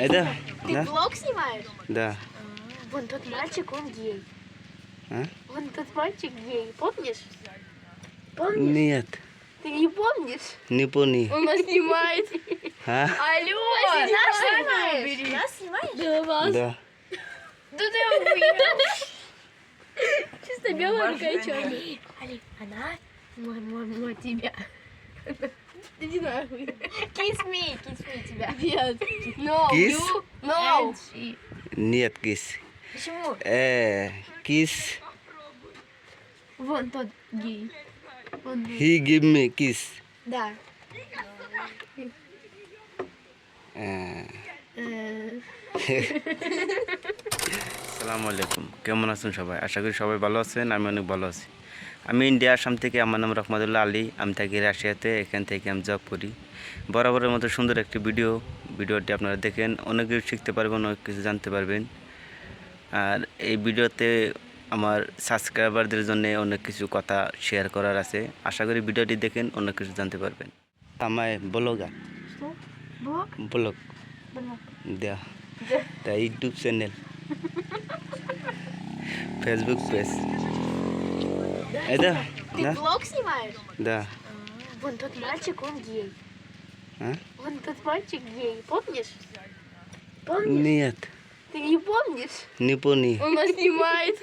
Это? Ты Да? блог снимаешь? Да. Вон тот мальчик, он гей. А? Вон тот мальчик гей, помнишь? Помнишь? Нет, Ты не помнишь? не помню. Он нас снимает. А? Алло! Нас снимаешь? снимаешь? Нас снимаешь? Да вас. Да. Да ты охуел. Чисто белая такая черная. Али, она? Мой тебя. Иди нахуй. Kiss me тебя. Нет. No. Kiss? You? No. And she. Нет, кис. Почему? Kiss. Вон тот гей. Он гей. He give me kiss. Да. আসসালামু আলাইকুম, কেমন আছেন সবাই? আশা করি সবাই ভালো আছেন। আমি অনেক ভালো আছি। আমি ইন্ডিয়া আসাম থেকে, আমার নাম রহমতুল্লাহ আলী। আমি থাকি রাশিয়াতে। এখান থেকে আমি জব করি। বরাবরের মতো সুন্দর একটি ভিডিওটি আপনারা দেখেন, অনেক কিছু শিখতে পারবেন, অনেক কিছু জানতে পারবেন। আর এই ভিডিওতে আমার সাবস্ক্রাইবারদের জন্য অনেক কিছু কথা শেয়ার করার আছে। আশা করি ভিডিওটি দেখেন, অনেক কিছু জানতে পারবেন। আমায় ব্লগার Что? Блог? ব্লগ Блог. দেয়া তা YouTube channel, Facebook page. Это? Ты Да? блог снимаешь? Да. Вон тот мальчик, он гей. А? Вон тот мальчик гей, помнишь? Помнишь? Нет, Ты не помнишь? не помню. Он нас снимает.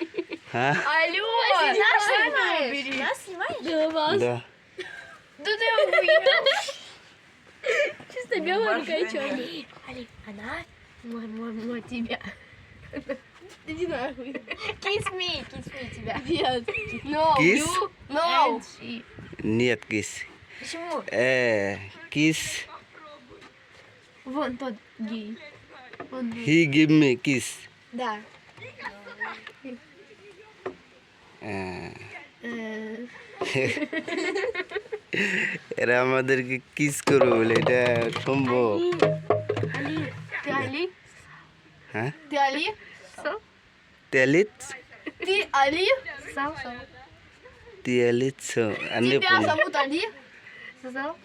А? Алло! Нас снимаешь? Нас снимаешь? Да вас. Да. Да ты охуел. Чисто белая такая черная. Али, она? Мой тебя. Иди нахуй. Kiss me тебя. Нет. No. Kiss? You? No. And she. Нет, кис. Почему? Kiss. Вон тот гей. Он гей. He give me kiss. Да. এরা আমাদেরকে কিস করবে বলে এটা সম্ভব? Али. Ты Али? হ্যাঁ, Ты Али? তেলিত Ты Али? Сам. তেলিত আনে Тебя зовут Али?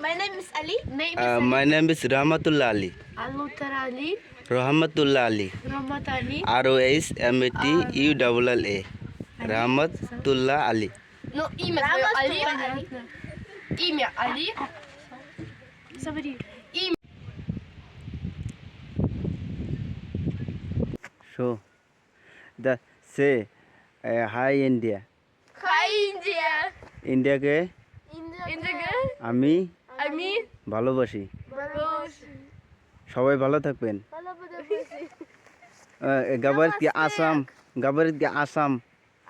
My name is Ali. Name is my name is Rahmatullah Ali. Alutar Ali. Rahmatullah Ali, Rahmat Ali. ROHMATULLA, Rahmatullah Ali. Ну, имя твое Али. Раматулла Али. Имя Али. Смотри. Имя. So, say hi India. Hi, India. ইন্ডিয়াকে India. আমি Ами. ভালোবাসি। Балаш. সবাই ভালো থাকবেন। গাবারিত কি আসাম, গাবারিত কি আসাম,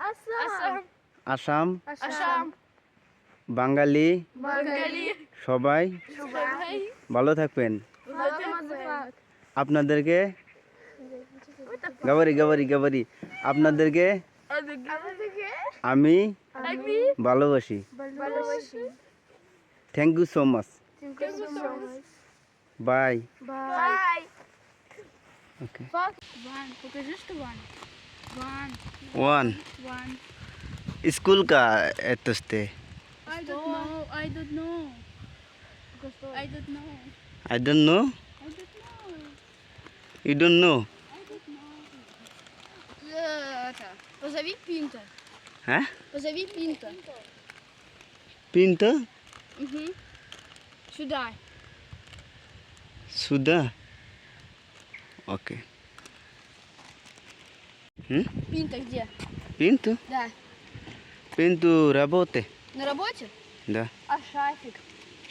Асам. আসাম Ашам. বাঙালি Банgali. সবাই Шубай. ভালো থাকবেন। Мазафак. আপনাদেরকে গাবারি আপনাদেরকে আমি Ами. ভালোবাসি। Балаши. Thank you so much. Bye. Bye. Okay. One. Покажи, что one. One. One One. School কা এতস্তে I don't know. I don't know. I don't know. I don't know. I don't know. You don't know? Это. Позови Пинта. হ্যাঁ, Позови Пинта. পিন্তো Угу. Сюда. সুদা। ওকে। Пинта где? পিন্তু Да. পিন্তু работе. На работе? Да. А Шафик?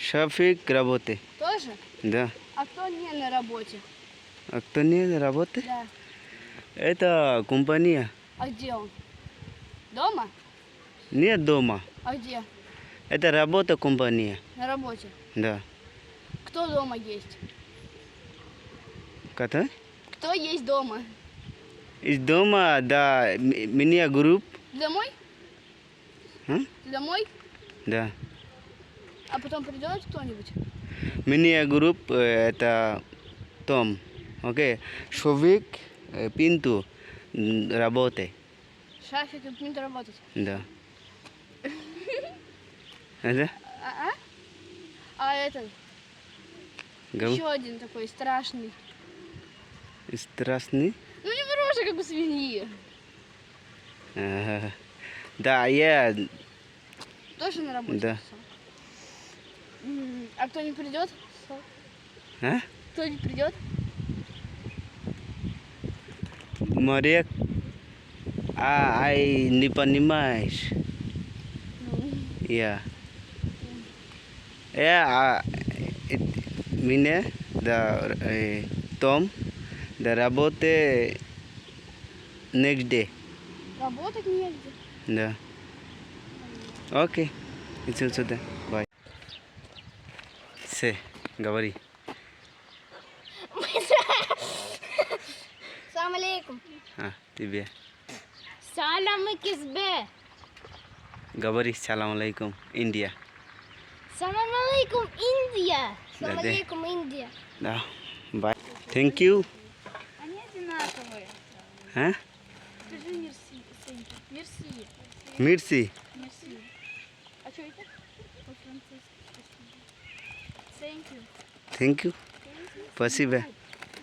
Шафик работе. Тоже? Да. А кто не на работе? А кто не работе? Да. Это компания. А где он? Дома? Нет дома. А где? Это работа компания. На работе. Да. Кто дома есть? Кто? Кто есть дома? Из дома, да, меня групп. Ты домой? А? Ты домой? Да. А потом придет кто-нибудь? Меня групп это Том. Окей. Шовик Пинту работе. Шафик и Пинта работать. Да. Это? А этот? Гау? Еще один такой страшный. Страстный? Ну не хороший, как у свиньи. Да, я... Тоже на работе. Да. всё. А кто не придет? А? Кто не придет? Марек? Ай, не понимаешь. Я. Меня, да, Том, да, работы next day. Работать негде. Да. Окей. Иди сюда. Бай. Се, говори. Салам алейкум. Тебе. Салам кизбе. Говори, салам алейкум, Индия. Салам алейкум, Индия. Салам Да-да. алейкум, Индия. Да. Бай. Thank you. Они одинаковые. А? Скажи мерси. Мерси. Мирси. Мерси. А что это? По-французски. Thank you. Thank you. Спасибо.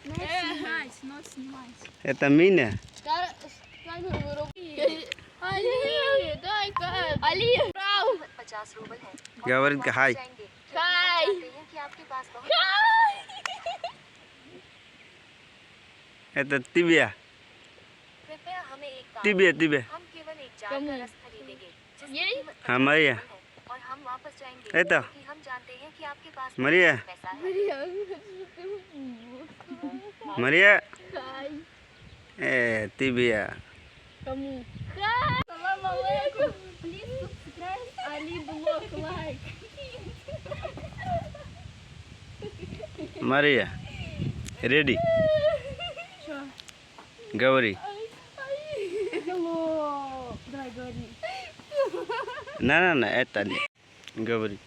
Снимать, но снимать. Это меня. Камеру руки. Али, дай-ка. Али, брау. 50 rouble है Говорит, хай. Хай. जानते हैं कि आपके पास बहुत Это тебе. कृपया हमें एक कार Тебе, тебе. हम केवल एक जार कम। का रस खरीदेंगे जिसकी यही? कीमत 50 हाँ, मारिया। रूबल है और हम वापस जाएंगे Это? क्योंकि हम जानते हैं कि आपके पास Мария. बहुत पैसा है Мария. Хай. Тебе. Кому? Салам алейкум. Please subscribe. Али блок лайк. Мария. Ready? Что? Говори. Hello. Давай говори. На, это не. Говори.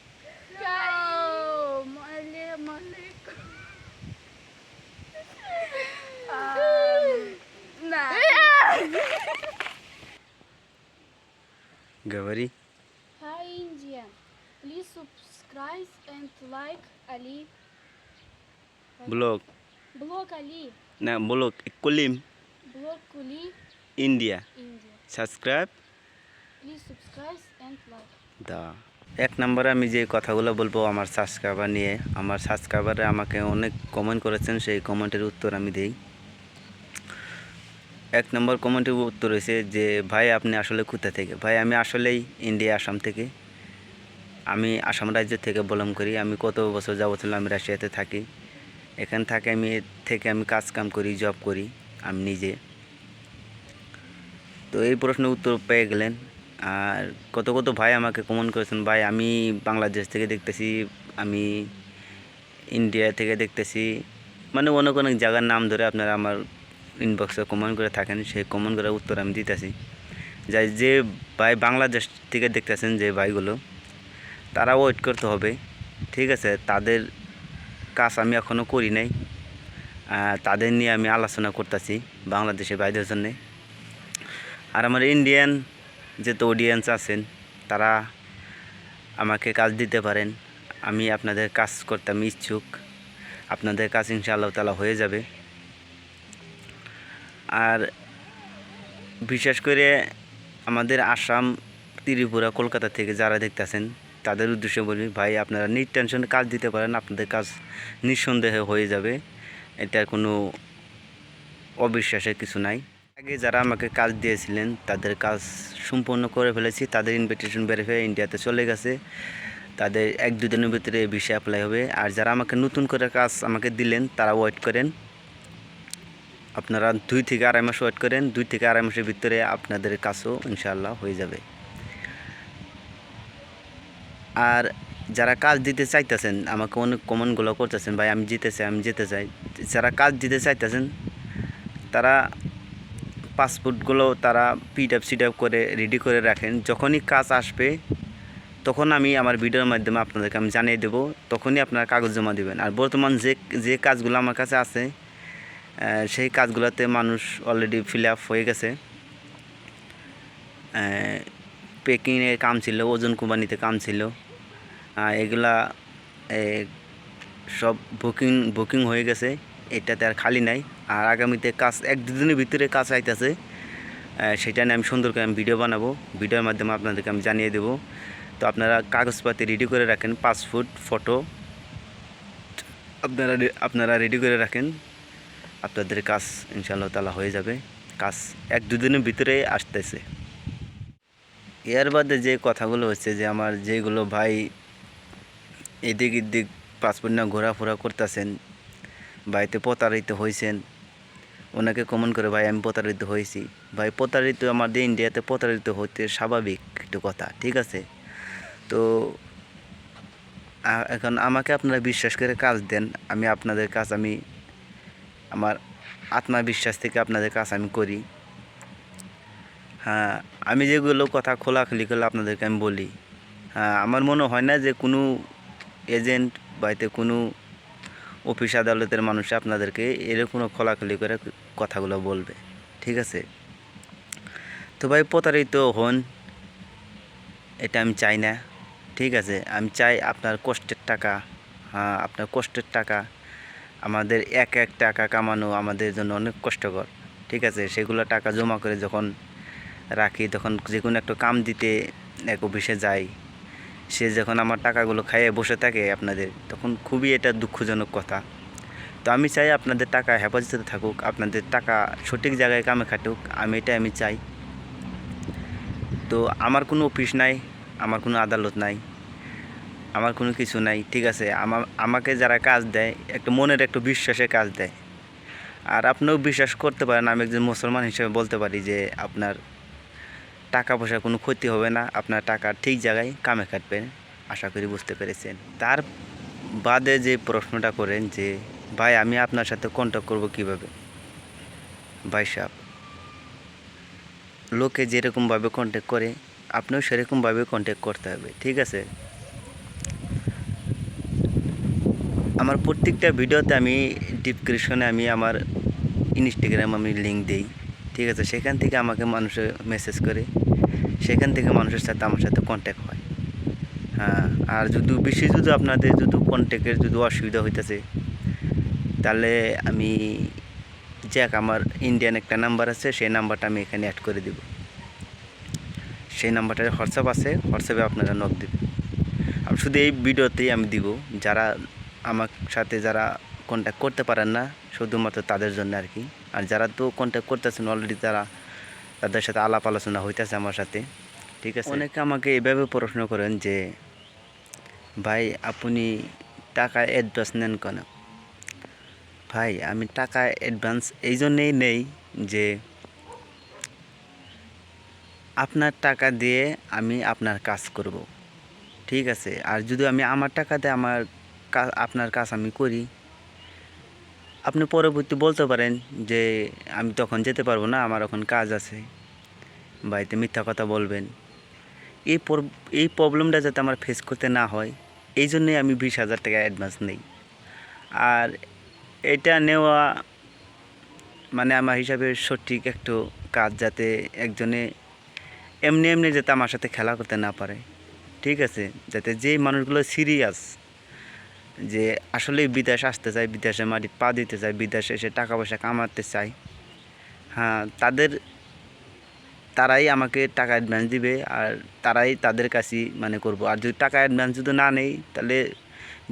Чао. Малем алейкум. На. Говори. Hi India. Please subscribe and like Ali. Blog. Blog Ali. Na blog. Kulim. Blog Kuli India. India. Subscribe. Please subscribe and like. দা এক নম্বরে আমি যে কথাগুলো বলবো আমার সাবস্ক্রাইবার নিয়ে, আমার সাবস্ক্রাইবারে আমাকে অনেক কমেন্ট করেছেন, সেই কমেন্টের উত্তর আমি দেই। এক নম্বর কমেন্টের উত্তর হয়েছে যে ভাই আপনি আসলে কোথা থেকে? ভাই আমি আসলেই ইন্ডিয়া, আসাম থেকে। আমি আসাম রাজ্য থেকে বিলং করি। আমি কত বছর যাবত আমি রাশিয়াতে থাকি। এখান থেকে আমি কাজ কাম করি, জব করি আমি নিজে। তো এই প্রশ্নের উত্তর পেয়ে গেলেন। আর কত ভাই আমাকে কমেন্ট করেছেন, ভাই আমি বাংলাদেশ থেকে দেখতেছি, আমি ইন্ডিয়া থেকে দেখতেছি, মানে অনেক জায়গার নাম ধরে আপনারা আমার ইনবক্সে কমেন্ট করে থাকেন, সেই কমেন্ট করার উত্তর আমি দিতেছি। যে ভাই বাংলাদেশ থেকে দেখতেছেন যে ভাইগুলো, তারা ওয়েট করতে হবে, ঠিক আছে? তাদের কাজ আমি এখনও করি নাই, তাদের নিয়ে আমি আলোচনা করতেছি বাংলাদেশের ভাইদের জন্যে। আর আমার ইন্ডিয়ান যত অডিয়েন্স আছেন তারা আমাকে কাজ দিতে পারেন, আমি আপনাদের কাজ করতে আমি ইচ্ছুক, আপনাদের কাজ ইনশাআল্লাহ তাআলা হয়ে যাবে। আর বিশেষ করে আমাদের আসাম, ত্রিপুরা, কলকাতা থেকে যারা দেখতেছেন তাদের উদ্দেশ্যে বলি, ভাই আপনারা নির্টেনশনে কাজ দিতে পারেন, আপনাদের কাজ নিঃসন্দেহে হয়ে যাবে, এটার কোনো অবিশ্বাসের কিছু নাই। আগে যারা আমাকে কাজ দিয়েছিলেন তাদের কাজ সম্পূর্ণ করে ফেলেছি, তাদের ইনভিটেশন ভেরিফাই ইন্ডিয়াতে চলে গেছে, তাদের 1-2 দিনের ভিতরে ভিসা অ্যাপ্লাই হবে। আর যারা আমাকে নতুন করে কাজ আমাকে দিলেন তারা ওয়েট করেন, আপনারা 2 থেকে 2.5 মাস ওয়েট করেন, 2 থেকে 2.5 মাসের ভিতরে আপনাদের কাজও ইনশাআল্লাহ হয়ে যাবে। আর যারা কাজ দিতে চাইতেছেন আমাকে অনেক কমেন্টগুলো করতেছেন, ভাই আমি যেতে চাই। যারা কাজ দিতে চাইতেছেন তারা পাসপোর্টগুলো তারা সিটআপ করে রেডি করে রাখেন, যখনই কাজ আসবে তখন আমি আমার ভিডিওর মাধ্যমে আপনাদেরকে আমি জানিয়ে দেবো, তখনই আপনারা কাগজ জমা দেবেন। আর বর্তমান যে কাজগুলো আমার কাছে আছে সেই কাজগুলোতে মানুষ অলরেডি ফিল আপ হয়ে গেছে। পেকিংয়ের কাম ছিল, ওজন কোম্পানিতে কাম ছিল, এগুলা সব বুকিং হয়ে গেছে। এটাতে আর খালি নাই। আর আগামীতে কাজ 1-2 দিনের ভিতরে কাজ আইতাছে, সেটা নিয়ে আমি সুন্দর করে আমি ভিডিও বানাবো, ভিডিওর মাধ্যমে আপনাদেরকে আমি জানিয়ে দেবো। তো আপনারা কাগজপাতি রেডি করে রাখেন, পাসপোর্ট ফটো আপনারা রেডি করে রাখেন, আপনাদের কাজ ইনশাআল্লাহ তাআলা হয়ে যাবে। কাজ 1-2 দিনের ভিতরে আসতেছে। এর বাদে যে কথাগুলো হচ্ছে যে আমার যেগুলো ভাই এদিক এদিক পাসপোর্ট না ঘোরাফোরা করতেছেন, বাড়িতে প্রতারিত হয়েছেন, ওনাকে কমেন্ট করে ভাই আমি প্রতারিত হয়েছি। ভাই প্রতারিত আমাদের ইন্ডিয়াতে প্রতারিত হতে স্বাভাবিক একটু কথা, ঠিক আছে? তো এখন আমাকে আপনারা বিশ্বাস করে কাজ দেন, আমি আপনাদের কাজ আমি আমার আত্মবিশ্বাস থেকে আপনাদের কাজ আমি করি। হ্যাঁ, আমি যেগুলো কথা খোলাখুলি করে আপনাদেরকে আমি বলি, হ্যাঁ আমার মনে হয় না যে কোনো এজেন্ট বাড়িতে কোনো অফিস আদালতের মানুষ আপনাদেরকে এরকম খোলাখুলি করে কথাগুলো বলবে, ঠিক আছে? তো ভাই প্রতারিত হন, এটা আমি চাই না, ঠিক আছে? আমি চাই আপনার কষ্টের টাকা, হ্যাঁ আপনার কষ্টের টাকা, আমাদের এক এক টাকা কামানো আমাদের জন্য অনেক কষ্টকর, ঠিক আছে? সেগুলো টাকা জমা করে যখন রাখি, তখন যে কোনো একটা কাম দিতে এক অফিসে যাই, সে যখন আমার টাকাগুলো খাইয়ে বসে থাকে আপনাদের, তখন খুবই এটা দুঃখজনক কথা। তো আমি চাই আপনাদের টাকা হেফাজতে থাকুক, আপনাদের টাকা সঠিক জায়গায় কামে খাটুক, আমি চাই। তো আমার কোনো অফিস নাই, আমার কোনো আদালত নাই, আমার কোনো কিছু নাই, ঠিক আছে? আমাকে যারা কাজ দেয় একটা মনের একটা বিশ্বাসে কাজ দেয়। আর আপনিও বিশ্বাস করতে পারেন, আমি একজন মুসলমান হিসেবে বলতে পারি যে আপনার টাকা পয়সার কোনো ক্ষতি হবে না, আপনার টাকা ঠিক জায়গায় কামে খাটবেন, আশা করি বুঝতে পেরেছেন। তার বাদে যে প্রশ্নটা করেন যে ভাই আমি আপনার সাথে কন্ট্যাক্ট করব কিভাবে, ভাই সাহেব লোকে যেরকমভাবে কন্ট্যাক্ট করে আপনিও সেরকমভাবে কন্ট্যাক্ট করতে হবে, ঠিক আছে? আমার প্রত্যেকটা ভিডিওতে আমি ডিসক্রিপশনে আমি আমার ইনস্টাগ্রাম আমি লিঙ্ক দিই, ঠিক আছে? সেখান থেকে আমাকে মানুষে মেসেজ করে, সেখান থেকে মানুষের সাথে আমার সাথে কন্ট্যাক্ট হয়। হ্যাঁ, আর যদি বেশি যদি আপনাদের যদি কন্ট্যাক্টের যদি অসুবিধা হইতেছে, তাহলে আমি যাক আমার ইন্ডিয়ান একটা নাম্বার আছে, সেই নাম্বারটা আমি এখানে অ্যাড করে দেব। সেই নাম্বারটার হোয়াটসঅ্যাপ আছে, হোয়াটসঅ্যাপে আপনারা নক দেবেন। আমি শুধু এই ভিডিওতেই আমি দিব, যারা আমার সাথে যারা কন্ট্যাক্ট করতে পারেন না শুধুমাত্র তাদের জন্য আর কি। আর যারা তো কন্ট্যাক্ট করতেছেন অলরেডি, তাদের সাথে আলাপ আলোচনা হইতেছে আমার সাথে, ঠিক আছে? অনেকে আমাকে এভাবে প্রশ্ন করেন যে ভাই আপনি টাকা অ্যাডভান্স নেন কেন? ভাই আমি টাকা অ্যাডভান্স এই জন্যেই নেই যে আপনার টাকা দিয়ে আমি আপনার কাজ করব, ঠিক আছে? আর যদি আমি আমার টাকা দিয়ে আপনার কাজ আমি করি, আপনি পরবর্তী বলতে পারেন যে আমি তখন যেতে পারবো না, আমার এখন কাজ আছে, বাড়িতে মিথ্যা কথা বলবেন। এই প্রবলেমটা যাতে আমার ফেস করতে না হয়, এই জন্যই আমি 20,000 টাকা অ্যাডভান্স নেই। আর এটা নেওয়া মানে আমার হিসাবে সঠিক একটু কাজ, যাতে একজনে এমনি এমনি যাতে আমার সাথে খেলা করতে না পারে, ঠিক আছে? যাতে যেই মানুষগুলো সিরিয়াস যে আসলেই বিদেশ আসতে চায়, বিদেশে মাটি পা দিতে চায়, বিদেশে এসে টাকা পয়সা কামাতে চায়, হ্যাঁ তারাই আমাকে টাকা অ্যাডভান্স দিবে, আর তারাই তাদের কাছেই মানে করব। আর যদি টাকা অ্যাডভান্স যদি না নেই, তাহলে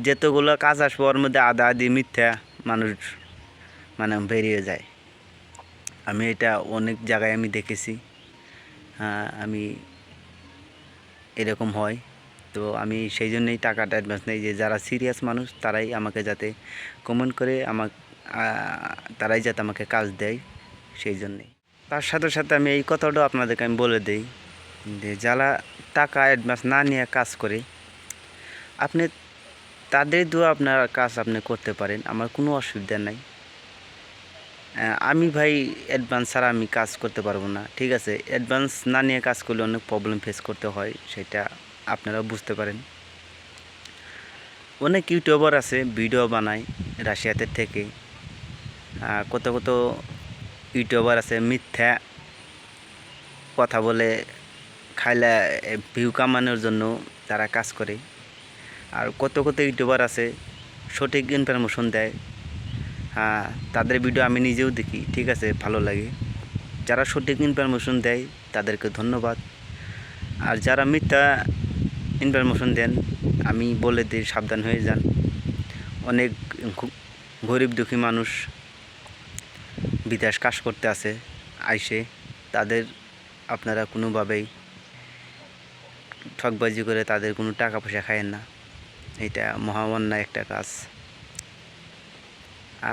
যতগুলো কাজ আসবো ওর মধ্যে আধা আধি মিথ্যা মানুষ মানে বেরিয়ে যায়। আমি এটা অনেক জায়গায় আমি দেখেছি, হ্যাঁ আমি এরকম হয়। তো আমি সেই জন্যই টাকাটা অ্যাডভান্স নেই, যে যারা সিরিয়াস মানুষ তারাই আমাকে যাতে কমেন্ট করে তারাই যাতে আমাকে কাজ দেয়, সেই জন্যেই। তার সাথে সাথে আমি এই কথাটাও আপনাদেরকে আমি বলে দিই যে যারা টাকা অ্যাডভান্স না নিয়ে কাজ করে, আপনি তাদের দিয়েও আপনার কাজ আপনি করতে পারেন, আমার কোনো অসুবিধা নাই। আমি ভাই অ্যাডভান্স ছাড়া আমি কাজ করতে পারবো না, ঠিক আছে? অ্যাডভান্স না নিয়ে কাজ করলে অনেক প্রবলেম ফেস করতে হয়, সেটা আপনারাও বুঝতে পারেন। অনেক ইউটিউবার আছে ভিডিও বানায় রাশিয়াতে থেকে, কত কত ইউটিউবার আছে মিথ্যা কথা বলে খাইলে ভিউ কামানোর জন্য তারা কাজ করে। আর কত কত ইউটিউবার আছে সঠিক ইনফরমেশন দেয়, হ্যাঁ, তাদের ভিডিও আমি নিজেও দেখি, ঠিক আছে, ভালো লাগে। যারা সঠিক ইনফরমেশন দেয় তাদেরকে ধন্যবাদ, আর যারা মিথ্যা ইনফরমেশন দেন আমি বলে দিই সাবধান হয়ে যান। অনেক গরিব দুঃখী মানুষ বিদেশ কাজ করতে আসে আইসে, তাদের আপনারা কোনোভাবেই ঠকবাজি করে তাদের কোনো টাকা পয়সা খায়েন না, এটা মহামান্যায় একটা কাজ।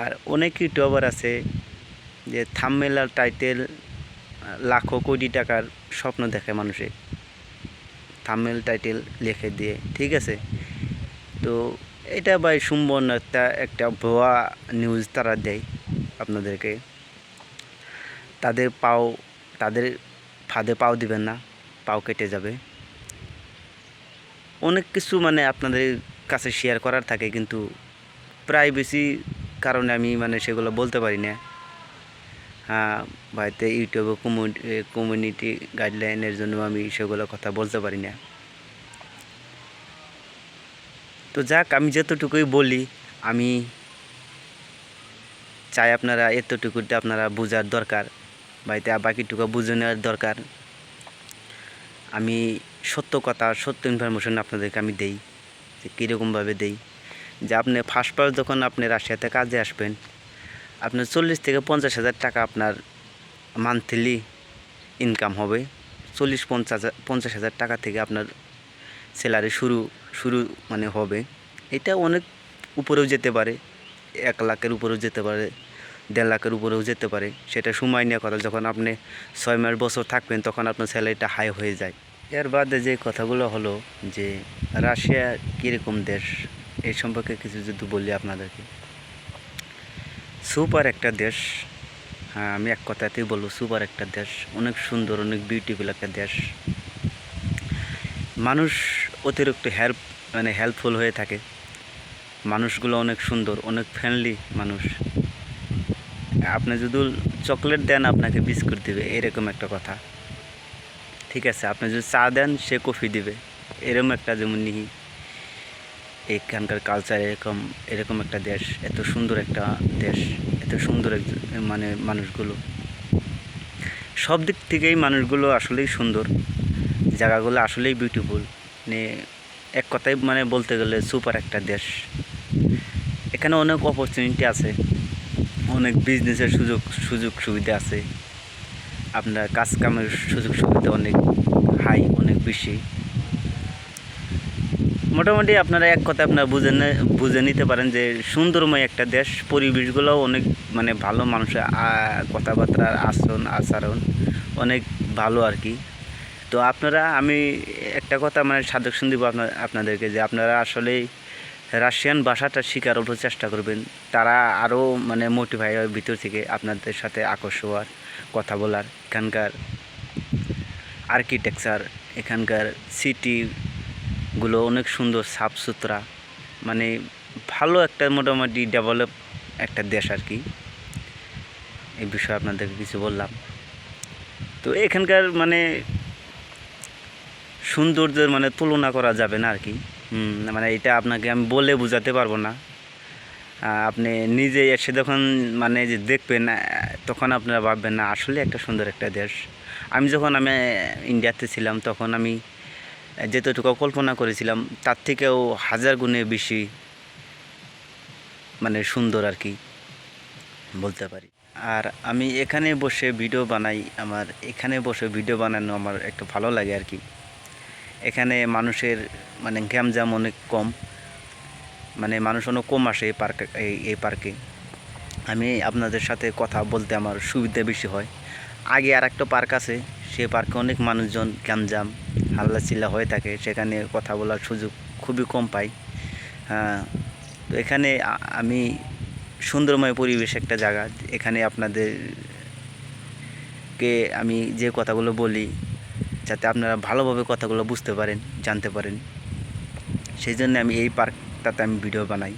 আর অনেক ইউটিউবার আছে যে থাম্বনেল আর টাইটেল লাখো কোটি টাকার স্বপ্ন দেখে মানুষে, থাম্বনেল টাইটেল লিখে দিয়ে, ঠিক আছে। তো এটা ভাই সম্পূর্ণ একটা ভুয়া নিউজ তারা দেয় আপনাদেরকে। তাদের ফাঁদে পাও দিবেন না, পাও কেটে যাবে। অনেক কিছু মানে আপনাদের কাছে শেয়ার করার থাকে, কিন্তু প্রাইভেসি কারণে আমি মানে সেগুলো বলতে পারি না। হ্যাঁ ভাইতে ইউটিউবে কমিউনিটি গাইডলাইনের জন্য আমি সেগুলো কথা বলতে পারি না। তো যাক, আমি যতটুকুই বলি আমি চাই আপনারা এতটুকুতে আপনারা বোঝার দরকার, বাড়িতে বাকিটুকু বুঝে নেওয়ার দরকার। আমি সত্য কথা, সত্য ইনফরমেশন আপনাদেরকে আমি দেই, যে কীরকমভাবে দেই। যে আপনি ফার্স্ট যখন আপনি রাশিয়াতে কাজে আসবেন, আপনার 40 থেকে 50,000 টাকা আপনার মান্থলি ইনকাম হবে। 40-50,000 টাকা থেকে আপনার স্যালারি শুরু মানে হবে। এটা অনেক উপরেও যেতে পারে, 1 লাখের উপরেও যেতে পারে, 1.5 লাখের উপরেও যেতে পারে। সেটা সময় নিয়ে কথা, যখন আপনি 6 মাস বছর থাকবেন তখন আপনার স্যালারিটা হাই হয়ে যায়। এর বাদে যে কথাগুলো হলো যে রাশিয়া কীরকম দেশ, এই সম্পর্কে কিছু যদি বলি আপনাদেরকে, সুপার একটা দেশ। হ্যাঁ, আমি এক কথাতেই বলবো সুপার একটা দেশ, অনেক সুন্দর, অনেক বিউটিফুল একটা দেশ। মানুষ অতিরিক্ত হেল্পফুল হয়ে থাকে, মানুষগুলো অনেক সুন্দর, অনেক ফ্রেন্ডলি মানুষ। আপনি যদি চকলেট দেন আপনাকে বিস্কুট দিবে, এরকম একটা কথা, ঠিক আছে। আপনি যদি চা দেন সে কফি দিবে, এরকম একটা যেমন নিহি এখানকার কালচার এরকম একটা দেশ, এত সুন্দর একটা দেশ, এত সুন্দর মানে মানুষগুলো, সব দিক থেকেই মানুষগুলো আসলেই সুন্দর, জায়গাগুলো আসলেই বিউটিফুল। মানে এক কথায় মানে বলতে গেলে সুপার একটা দেশ। এখানে অনেক অপরচুনিটি আছে, অনেক বিজনেসের সুযোগ সুবিধা আছে, আপনার কাজ কামের সুযোগ সুবিধা অনেক হাই, অনেক বেশি। মোটামুটি আপনারা এক কথা আপনারা বুঝে নিতে পারেন যে সুন্দরময় একটা দেশ। পরিবেশগুলোও অনেক মানে ভালো, মানুষের কথাবার্তার আচরণ অনেক ভালো আর কি। তো আপনারা, আমি একটা কথা মানে সাজেশন দিব আপনাদেরকে, যে আপনারা আসলেই রাশিয়ান ভাষাটা শেখার উপর চেষ্টা করবেন। তারা আরও মানে মোটিভাই হয় ভিতর থেকে আপনাদের সাথে আকর্ষণ হওয়ার, কথা বলার। এখানকার আর্কিটেকচার, এখানকার সিটিগুলো অনেক সুন্দর, সাফ সুতরা, মানে ভালো একটা মোটামুটি ডেভেলপ একটা দেশ আর কি। এই বিষয়ে আপনাদেরকে কিছু বললাম। তো এখানকার মানে সৌন্দর্যের মানে তুলনা করা যাবে না আর কি। মানে এটা আপনাকে আমি বলে বোঝাতে পারবো না। আপনি নিজে এসে যখন মানে যে দেখবেন, তখন আপনারা ভাববেন না আসলে একটা সুন্দর একটা দেশ। আমি ইন্ডিয়াতে ছিলাম, তখন আমি যতটুকু কল্পনা করেছিলাম তার থেকেও 1000 গুণে বেশি মানে সুন্দর আর কি বলতে পারি। আর আমি এখানে বসে ভিডিও বানাই, আমার এখানে বসে ভিডিও বানানো আমার একটু ভালো লাগে আর কি। এখানে মানুষের মানে গ্যামজাম অনেক কম, মানে মানুষ অনেক কম আসে এই পার্কে। আমি আপনাদের সাথে কথা বলতে আমার সুবিধা বেশি হয়। আগে আর একটা পার্ক আছে, সেই পার্কে অনেক মানুষজন গ্যামজাম হাল্লাচিল্লা হয়ে থাকে, সেখানে কথা বলার সুযোগ খুবই কম পাই। তো এখানে আমি সুন্দরময় পরিবেশ একটা জায়গা, এখানে আপনাদেরকে আমি যে কথাগুলো বলি যাতে আপনারা ভালোভাবে কথাগুলো বুঝতে পারেন, জানতে পারেন, সেই জন্য আমি এই পার্কটাতে আমি ভিডিও বানাই।